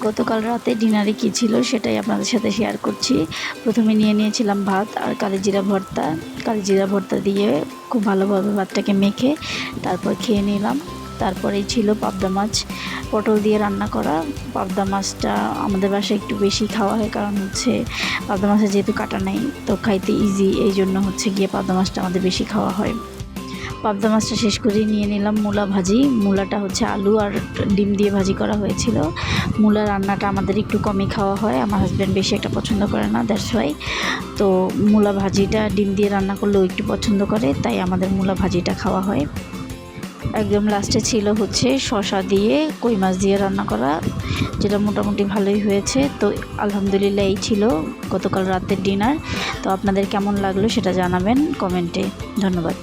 গতকাল রাতে ডিনারে কী ছিল সেটাই আপনাদের সাথে শেয়ার করছি। প্রথমে নিয়ে নিয়েছিলাম ভাত আর কালিজিরা ভর্তা। কালিজিরা ভর্তা দিয়ে খুব ভালোভাবে ভাতটাকে মেখে তারপর খেয়ে নিলাম। তারপরেই ছিল পাবদা মাছ, পটল দিয়ে রান্না করা। পাবদা মাছটা আমাদের বাসায় একটু বেশি খাওয়া হয়, কারণ হচ্ছে পাবদা মাছের যেহেতু কাটা নেই তো খাইতে ইজি, এই জন্য হচ্ছে গিয়ে পাবদা মাছটা আমাদের বেশি খাওয়া হয়। পাবদা মাছটা শেষ করে নিয়ে নিলাম মূলা ভাজি। মূলাটা হচ্ছে আলু আর ডিম দিয়ে ভাজি করা হয়েছিল। মূলা রান্নাটা আমাদের একটু কমই খাওয়া হয়, আমার হাজব্যান্ড বেশি একটা পছন্দ করে না, দ্যাটস ওয়াই। তো মূলা ভাজিটা ডিম দিয়ে রান্না করলেও একটু পছন্দ করে, তাই আমাদের মূলা ভাজিটা খাওয়া হয়। একদম লাস্টে ছিল হচ্ছে শসা দিয়ে কই মাছ দিয়ে রান্না করা, যেটা মোটামুটি ভালোই হয়েছে। তো আলহামদুলিল্লাহ এই ছিল গতকাল রাতের ডিনার। তো আপনাদের কেমন লাগলো সেটা জানাবেন কমেন্টে। ধন্যবাদ।